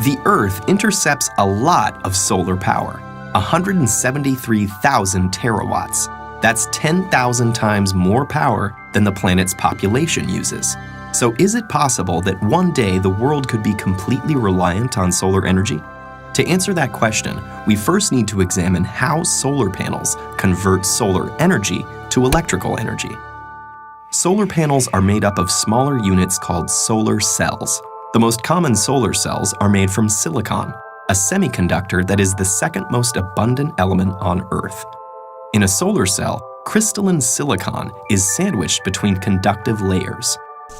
The Earth intercepts a lot of solar power, 173,000 terawatts. That's 10,000 times more power than the planet's population uses. So is it possible that one day the world could be completely reliant on solar energy? To answer that question, we first need to examine how solar panels convert solar energy to electrical energy. Solar panels are made up of smaller units called solar cells. The most common solar cells are made from silicon, a semiconductor that is the second most abundant element on Earth. In a solar cell, crystalline silicon is sandwiched between conductive layers.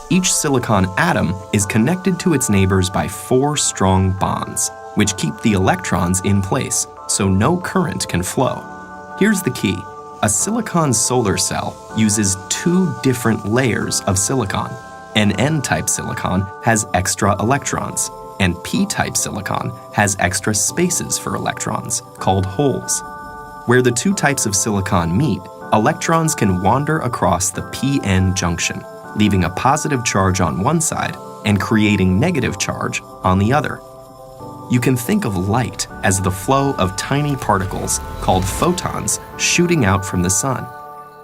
Each silicon atom is connected to its neighbors by 4 strong bonds, which keep the electrons in place so no current can flow. Here's the key. A silicon solar cell uses 2 different layers of silicon. An N-type silicon has extra electrons, and P-type silicon has extra spaces for electrons, called holes. Where the 2 types of silicon meet, electrons can wander across the p-n junction, leaving a positive charge on one side and creating negative charge on the other. You can think of light as the flow of tiny particles called photons shooting out from the sun.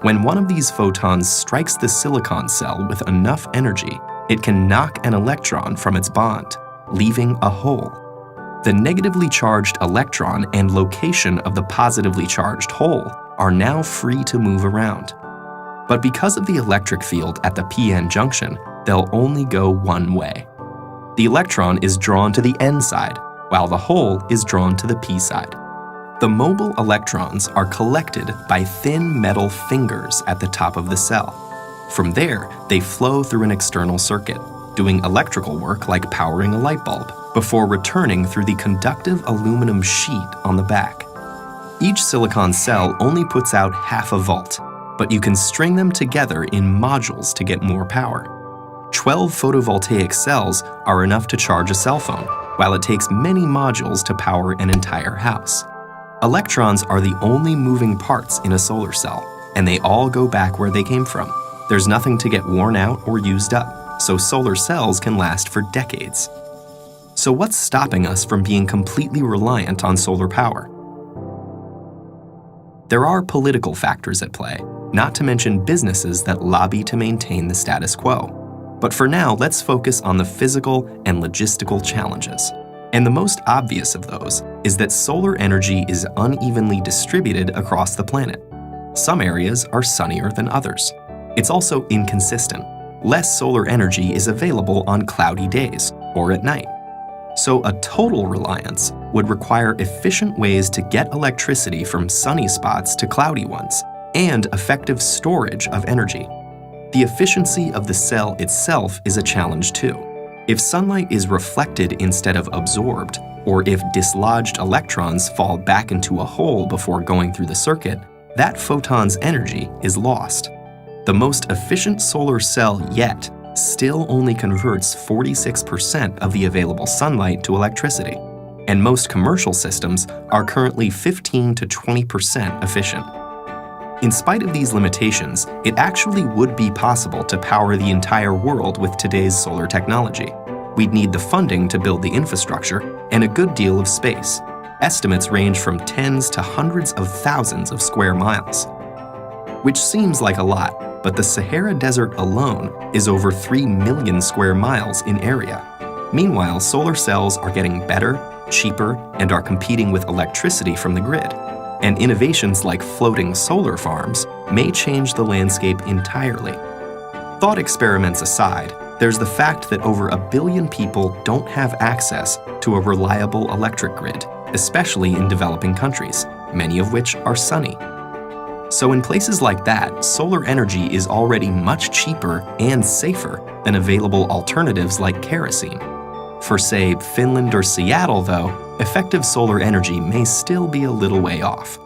When one of these photons strikes the silicon cell with enough energy, it can knock an electron from its bond, leaving a hole. The negatively charged electron and location of the positively charged hole are now free to move around. But because of the electric field at the p-n junction, they'll only go one way. The electron is drawn to the n side, while the hole is drawn to the p side. The mobile electrons are collected by thin metal fingers at the top of the cell. From there, they flow through an external circuit, doing electrical work like powering a light bulb, before returning through the conductive aluminum sheet on the back. Each silicon cell only puts out half a volt, but you can string them together in modules to get more power. 12 photovoltaic cells are enough to charge a cell phone, while it takes many modules to power an entire house. Electrons are the only moving parts in a solar cell, and they all go back where they came from. There's nothing to get worn out or used up, so solar cells can last for decades. So what's stopping us from being completely reliant on solar power? There are political factors at play, not to mention businesses that lobby to maintain the status quo. But for now, let's focus on the physical and logistical challenges. And the most obvious of those is that solar energy is unevenly distributed across the planet. Some areas are sunnier than others. It's also inconsistent. Less solar energy is available on cloudy days or at night. So a total reliance would require efficient ways to get electricity from sunny spots to cloudy ones, and effective storage of energy. The efficiency of the cell itself is a challenge too. If sunlight is reflected instead of absorbed, or if dislodged electrons fall back into a hole before going through the circuit, that photon's energy is lost. The most efficient solar cell yet still only converts 46% of the available sunlight to electricity, and most commercial systems are currently 15 to 20% efficient. In spite of these limitations, it actually would be possible to power the entire world with today's solar technology. We'd need the funding to build the infrastructure and a good deal of space. Estimates range from tens to hundreds of thousands of square miles. Which seems like a lot, but the Sahara Desert alone is over 3 million square miles in area. Meanwhile, solar cells are getting better, cheaper, and are competing with electricity from the grid. And innovations like floating solar farms may change the landscape entirely. Thought experiments aside, there's the fact that over 1 billion people don't have access to a reliable electric grid, especially in developing countries, many of which are sunny. So in places like that, solar energy is already much cheaper and safer than available alternatives like kerosene. For, say, Finland or Seattle, though, effective solar energy may still be a little way off.